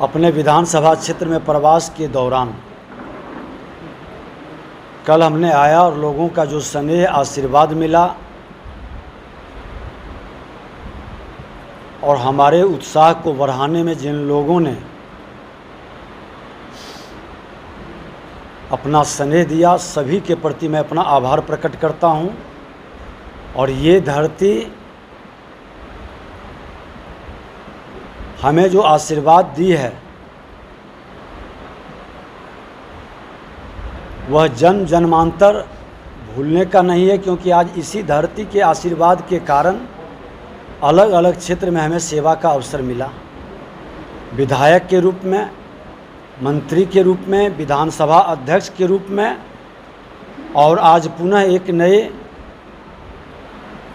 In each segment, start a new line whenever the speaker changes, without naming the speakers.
अपने विधानसभा क्षेत्र में प्रवास के दौरान कल हमने आया और लोगों का जो स्नेह आशीर्वाद मिला और हमारे उत्साह को बढ़ाने में जिन लोगों ने अपना स्नेह दिया, सभी के प्रति मैं अपना आभार प्रकट करता हूं। और ये धरती हमें जो आशीर्वाद दी है वह जन्म जन्मांतर भूलने का नहीं है, क्योंकि आज इसी धरती के आशीर्वाद के कारण अलग अलग क्षेत्र में हमें सेवा का अवसर मिला। विधायक के रूप में, मंत्री के रूप में, विधानसभा अध्यक्ष के रूप में, और आज पुनः एक नए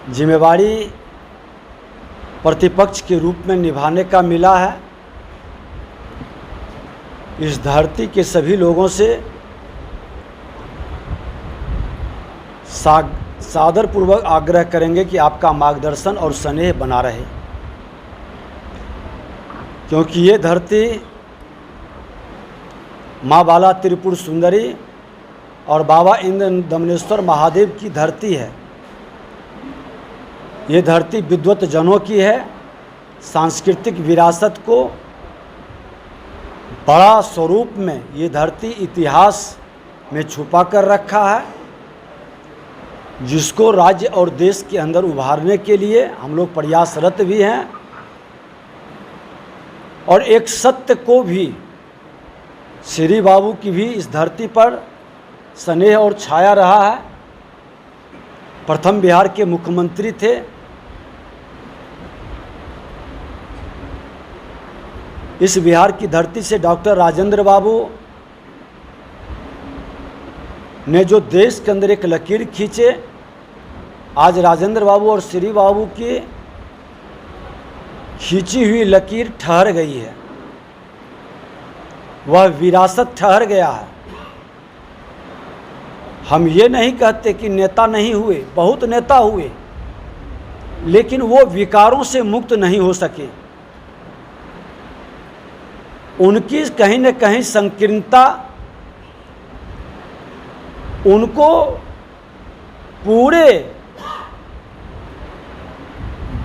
जिम्मेवारी प्रतिपक्ष के रूप में निभाने का मिला है। इस धरती के सभी लोगों से सादरपूर्वक आग्रह करेंगे कि आपका मार्गदर्शन और स्नेह बना रहे, क्योंकि ये धरती माँ बाला त्रिपुर सुंदरी और बाबा इंद्र दमनेश्वर महादेव की धरती है। ये धरती विद्वत जनों की है। सांस्कृतिक विरासत को बड़ा स्वरूप में ये धरती इतिहास में छुपा कर रखा है, जिसको राज्य और देश के अंदर उभारने के लिए हम लोग प्रयासरत भी हैं। और एक सत्य को भी, श्री बाबू की भी इस धरती पर स्नेह और छाया रहा है। प्रथम बिहार के मुख्यमंत्री थे। इस बिहार की धरती से डॉक्टर राजेंद्र बाबू ने जो देश के अंदर एक लकीर खींचे, आज राजेंद्र बाबू और श्री बाबू की खींची हुई लकीर ठहर गई है, वह विरासत ठहर गया है। हम ये नहीं कहते कि नेता नहीं हुए, बहुत नेता हुए, लेकिन वो विकारों से मुक्त नहीं हो सके। उनकी कहीं न कहीं संकीर्णता उनको पूरे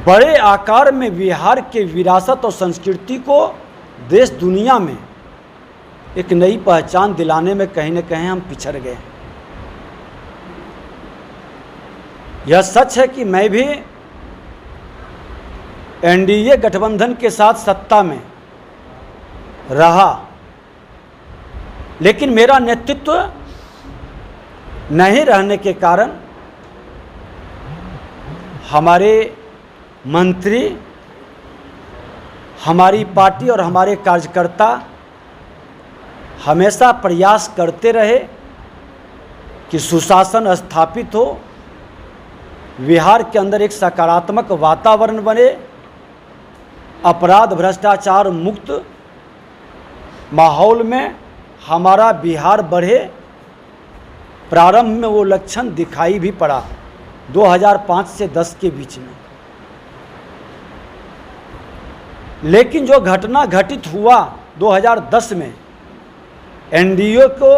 बड़े आकार में बिहार के विरासत और संस्कृति को देश दुनिया में एक नई पहचान दिलाने में कहीं न कहीं हम पिछड़ गए। यह सच है कि मैं भी एनडीए गठबंधन के साथ सत्ता में रहा, लेकिन मेरा नेतृत्व नहीं रहने के कारण हमारे मंत्री, हमारी पार्टी और हमारे कार्यकर्ता हमेशा प्रयास करते रहे कि सुशासन स्थापित हो, बिहार के अंदर एक सकारात्मक वातावरण बने, अपराध भ्रष्टाचार मुक्त माहौल में हमारा बिहार बढ़े। प्रारंभ में वो लक्षण दिखाई भी पड़ा 2005 से 10 के बीच में, लेकिन जो घटना घटित हुआ 2010 में, एनडीए को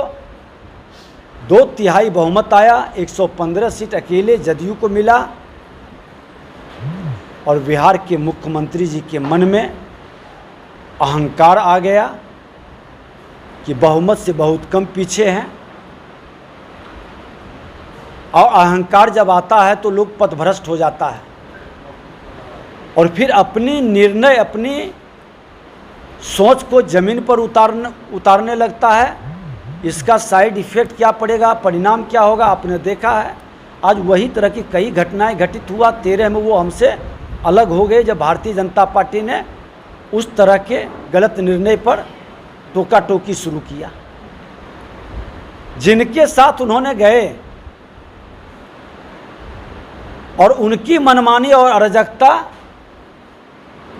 2/3 बहुमत आया, 115 सीट अकेले जदयू को मिला, और बिहार के मुख्यमंत्री जी के मन में अहंकार आ गया कि बहुमत से बहुत कम पीछे हैं। और अहंकार जब आता है तो लोग पथभ्रष्ट हो जाता है और फिर अपनी निर्णय, अपनी सोच को जमीन पर उतारने लगता है। इसका साइड इफेक्ट क्या पड़ेगा, परिणाम क्या होगा, आपने देखा है। आज वही तरह की कई घटनाएं घटित हुआ। 13 में वो हमसे अलग हो गए जब भारतीय जनता पार्टी ने उस तरह के गलत निर्णय पर टोका टोकी शुरू किया। जिनके साथ उन्होंने गए और उनकी मनमानी और अराजकता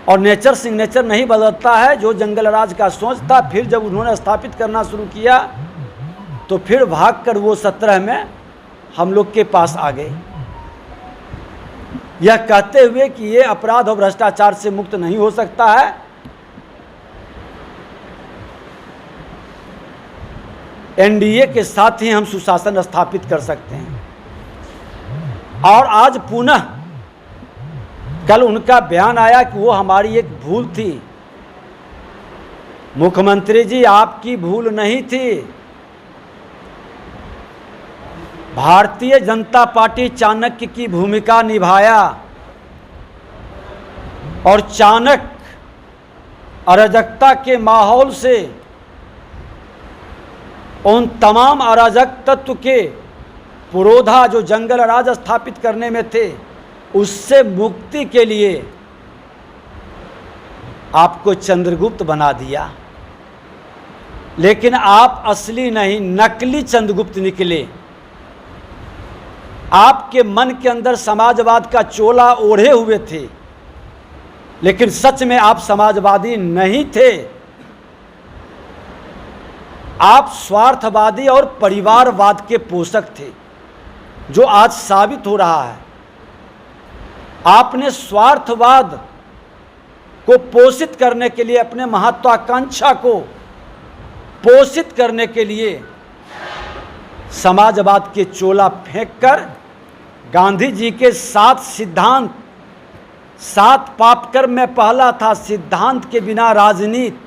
और नेचर सिग्नेचर नहीं बदलता है, जो जंगल राज का सोच था। फिर जब उन्होंने स्थापित करना शुरू किया तो फिर भागकर वो 17 में हम लोग के पास आ गए, यह कहते हुए कि ये अपराध और भ्रष्टाचार से मुक्त नहीं हो सकता है। एनडीए के साथ ही हम सुशासन स्थापित कर सकते हैं। और आज पुनः कल उनका बयान आया कि वो हमारी एक भूल थी। मुख्यमंत्री जी, आपकी भूल नहीं थी। भारतीय जनता पार्टी चाणक्य की भूमिका निभाया और चाणक्य अराजकता के माहौल से उन तमाम अराजक तत्व के पुरोधा जो जंगल राज स्थापित करने में थे, उससे मुक्ति के लिए आपको चंद्रगुप्त बना दिया। लेकिन आप असली नहीं, नकली चंद्रगुप्त निकले। आपके मन के अंदर समाजवाद का चोला ओढ़े हुए थे, लेकिन सच में आप समाजवादी नहीं थे। आप स्वार्थवादी और परिवारवाद के पोषक थे, जो आज साबित हो रहा है। आपने स्वार्थवाद को पोषित करने के लिए, अपने महत्वाकांक्षा को पोषित करने के लिए समाजवाद के चोला फेंककर गांधी जी के 7 सिद्धांत, 7 पाप कर्म में पहला था सिद्धांत के बिना राजनीति,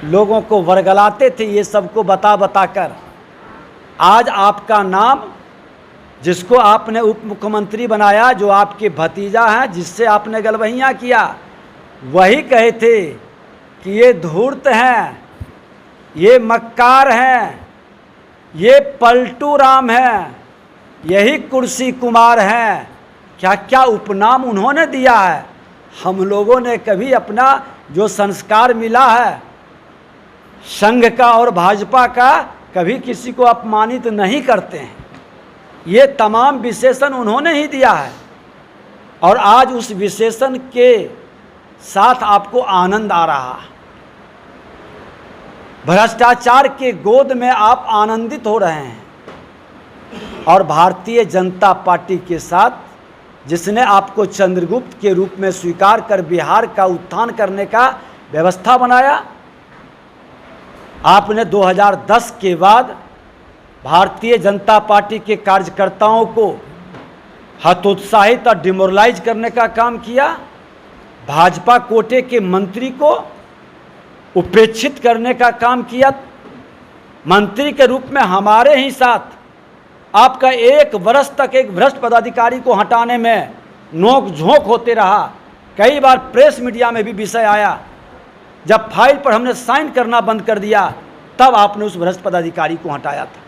लोगों को वर्गलाते थे ये सबको बता बता कर। आज आपका नाम, जिसको आपने उप मुख्यमंत्री बनाया, जो आपके भतीजा हैं, जिससे आपने गलबहियाँ किया, वही कहे थे कि ये धूर्त हैं, ये मक्कार हैं, ये पलटू राम हैं, यही कुर्सी कुमार हैं। क्या क्या उपनाम उन्होंने दिया है। हम लोगों ने कभी अपना जो संस्कार मिला है संघ का और भाजपा का, कभी किसी को अपमानित नहीं करते हैं। ये तमाम विशेषण उन्होंने ही दिया है और आज उस विशेषण के साथ आपको आनंद आ रहा है। भ्रष्टाचार के गोद में आप आनंदित हो रहे हैं। और भारतीय जनता पार्टी के साथ, जिसने आपको चंद्रगुप्त के रूप में स्वीकार कर बिहार का उत्थान करने का व्यवस्था बनाया, आपने 2010 के बाद भारतीय जनता पार्टी के कार्यकर्ताओं को हतोत्साहित और डिमोरलाइज करने का काम किया। भाजपा कोटे के मंत्री को उपेक्षित करने का काम किया। मंत्री के रूप में हमारे ही साथ आपका 1 वर्ष तक एक भ्रष्ट पदाधिकारी को हटाने में नोक झोंक होते रहा। कई बार प्रेस मीडिया में भी विषय आया। जब फाइल पर हमने साइन करना बंद कर दिया, तब आपने उस भ्रष्ट पदाधिकारी को हटाया था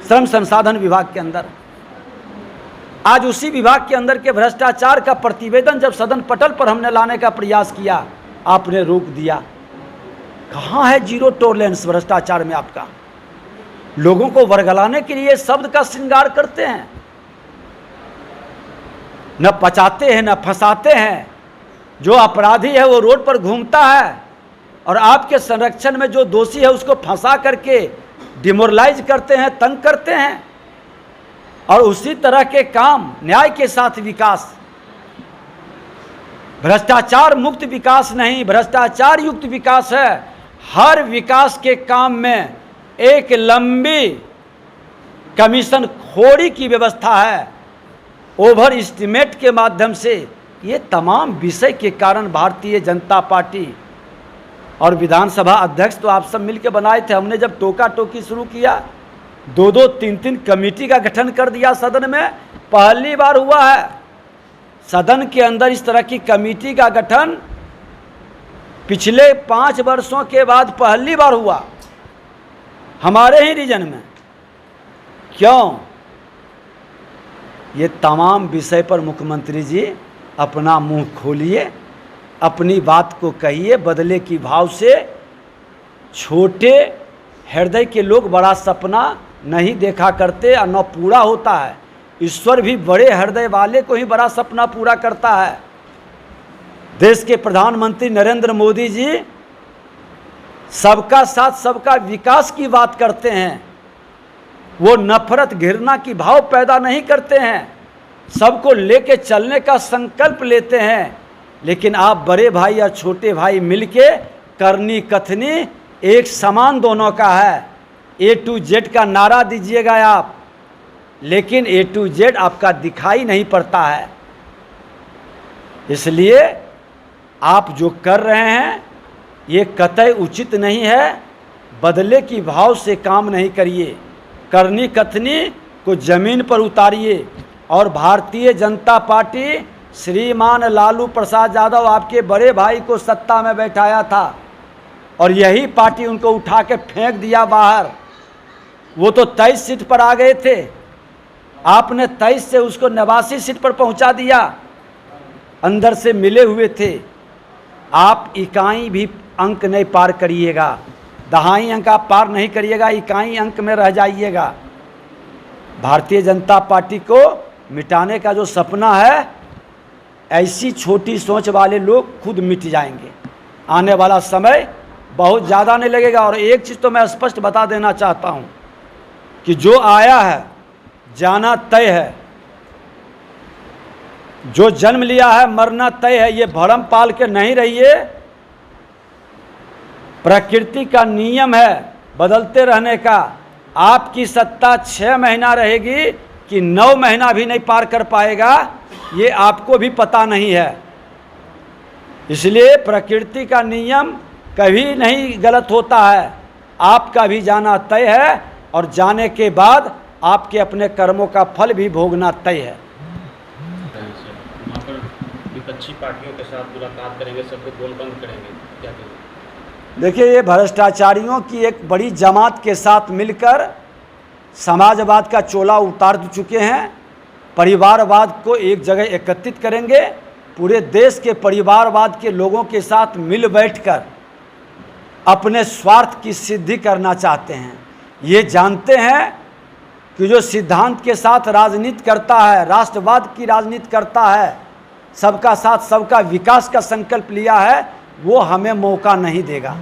श्रम संसाधन विभाग के अंदर। आज उसी विभाग के अंदर के भ्रष्टाचार का प्रतिवेदन जब सदन पटल पर हमने लाने का प्रयास किया, आपने रोक दिया। कहाँ है जीरो टॉलरेंस भ्रष्टाचार में आपका? लोगों को वर्गलाने के लिए शब्द का श्रृंगार करते हैं, न पचाते हैं न फंसाते हैं। जो अपराधी है वो रोड पर घूमता है और आपके संरक्षण में जो दोषी है उसको फंसा करके डिमोरलाइज करते हैं, तंग करते हैं। और उसी तरह के काम न्याय के साथ विकास, भ्रष्टाचार मुक्त विकास नहीं, भ्रष्टाचार युक्त विकास है। हर विकास के काम में एक लंबी कमीशन खोरी की व्यवस्था है, ओवर एस्टिमेट के माध्यम से। ये तमाम विषय के कारण भारतीय जनता पार्टी और विधानसभा अध्यक्ष तो आप सब मिलकर बनाए थे। हमने जब टोका टोकी शुरू किया, 2-2, 3-3 कमेटी का गठन कर दिया सदन में। पहली बार हुआ है सदन के अंदर इस तरह की कमेटी का गठन, पिछले 5 वर्षों के बाद पहली बार हुआ हमारे ही रीजन में। क्यों? ये तमाम विषय पर मुख्यमंत्री जी अपना मुंह खोलिए, अपनी बात को कहिए बदले की भाव से। छोटे हृदय के लोग बड़ा सपना नहीं देखा करते और न पूरा होता है। ईश्वर भी बड़े हृदय वाले को ही बड़ा सपना पूरा करता है। देश के प्रधानमंत्री नरेंद्र मोदी जी सबका साथ सबका विकास की बात करते हैं। वो नफरत घृणा की भाव पैदा नहीं करते हैं, सबको लेके चलने का संकल्प लेते हैं। लेकिन आप बड़े भाई और छोटे भाई मिलके करनी कथनी एक समान दोनों का है। A to Z का नारा दीजिएगा आप, लेकिन A to Z आपका दिखाई नहीं पड़ता है। इसलिए आप जो कर रहे हैं ये कतई उचित नहीं है। बदले की भाव से काम नहीं करिए, करनी कथनी को जमीन पर उतारिए। और भारतीय जनता पार्टी श्रीमान लालू प्रसाद यादव आपके बड़े भाई को सत्ता में बैठाया था और यही पार्टी उनको उठा के फेंक दिया बाहर। वो तो 23 सीट पर आ गए थे, आपने 23 से उसको 89 सीट पर पहुंचा दिया। अंदर से मिले हुए थे। आप इकाई भी अंक नहीं पार करिएगा, दहाई अंक आप पार नहीं करिएगा, इकाई अंक में रह जाइएगा। भारतीय जनता पार्टी को मिटाने का जो सपना है, ऐसी छोटी सोच वाले लोग खुद मिट जाएंगे। आने वाला समय बहुत ज़्यादा नहीं लगेगा। और एक चीज़ तो मैं स्पष्ट बता देना चाहता हूँ कि जो आया है जाना तय है, जो जन्म लिया है मरना तय है। ये भरम पाल के नहीं रहिए। प्रकृति का नियम है बदलते रहने का। आपकी सत्ता 6 महीना रहेगी कि 9 महीना भी नहीं पार कर पाएगा, ये आपको भी पता नहीं है। इसलिए प्रकृति का नियम कभी नहीं गलत होता है। आपका भी जाना तय है और जाने के बाद आपके अपने कर्मों का फल भी भोगना तय है।
वहाँ पर विपक्षी पार्टियों के साथ मुलाकात करेंगे, सबको गोल बंद करेंगे, क्या करेंगे?
देखिए, ये भ्रष्टाचारियों की एक बड़ी जमात के साथ मिलकर समाजवाद का चोला उतार चुके हैं। परिवारवाद को एक जगह एकत्रित करेंगे। पूरे देश के परिवारवाद के लोगों के साथ मिल बैठकर अपने स्वार्थ की सिद्धि करना चाहते हैं। ये जानते हैं कि जो सिद्धांत के साथ राजनीति करता है, राष्ट्रवाद की राजनीति करता है, सबका साथ सबका विकास का संकल्प लिया है, वो हमें मौका नहीं देगा।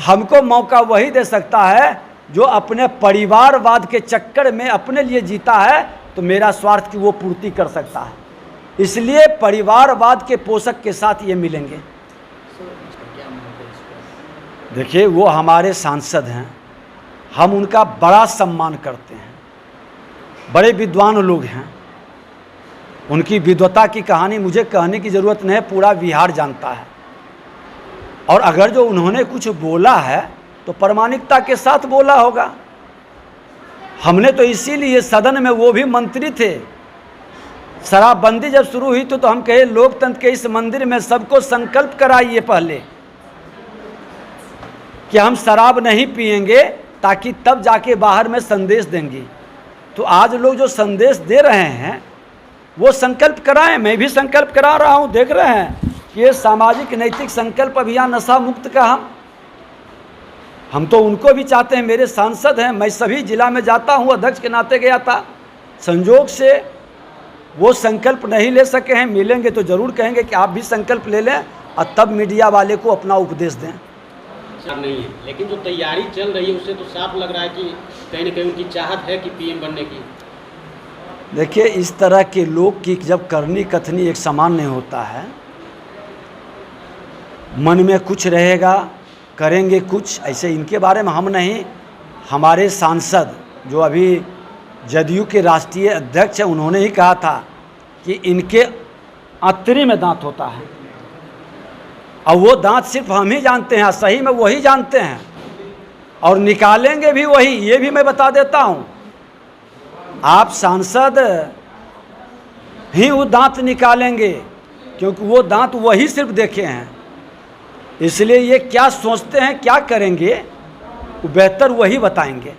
हमको मौका वही दे सकता है जो अपने परिवारवाद के चक्कर में अपने लिए जीता है, तो मेरा स्वार्थ की वो पूर्ति कर सकता है। इसलिए परिवारवाद के पोषक के साथ ये मिलेंगे। देखिए, वो हमारे सांसद हैं, हम उनका बड़ा सम्मान करते हैं। बड़े विद्वान लोग हैं, उनकी विद्वता की कहानी मुझे कहने की ज़रूरत नहीं है, पूरा बिहार जानता है। और अगर जो उन्होंने कुछ बोला है तो प्रामाणिकता के साथ बोला होगा। हमने तो इसीलिए सदन में, वो भी मंत्री थे, शराबबंदी जब शुरू हुई तो हम कहे लोकतंत्र के इस मंदिर में सबको संकल्प कराइए पहले कि हम शराब नहीं पिएंगे, ताकि तब जाके बाहर में संदेश देंगे। तो आज लोग जो संदेश दे रहे हैं वो संकल्प कराएं। मैं भी संकल्प करा रहा हूँ, देख रहे हैं कि ये सामाजिक नैतिक संकल्प अभियान नशा मुक्त का हम तो उनको भी चाहते हैं। मेरे सांसद हैं, मैं सभी जिला में जाता हूँ, अध्यक्ष के नाते गया था। संजोग से वो संकल्प नहीं ले सके हैं, मिलेंगे तो ज़रूर कहेंगे कि आप भी संकल्प ले लें और तब मीडिया वाले को अपना उपदेश दें।
नहीं है, लेकिन जो तैयारी चल रही है उससे तो साफ लग रहा है कि कहीं न कहीं उनकी चाहत है कि पीएम बनने की।
देखिए, इस तरह के लोग की जब करनी कथनी एक समान नहीं होता है, मन में कुछ रहेगा, करेंगे कुछ। ऐसे इनके बारे में हम नहीं, हमारे सांसद जो अभी जदयू के राष्ट्रीय अध्यक्ष हैं, उन्होंने ही कहा था कि इनके अंतरी में दांत होता है। और वो दांत सिर्फ हम ही जानते हैं, सही में वही जानते हैं, और निकालेंगे भी वही, ये भी मैं बता देता हूँ। आप सांसद ही वो दांत निकालेंगे, क्योंकि वो दांत वही सिर्फ देखे हैं। इसलिए ये क्या सोचते हैं, क्या करेंगे, वो बेहतर वही बताएंगे।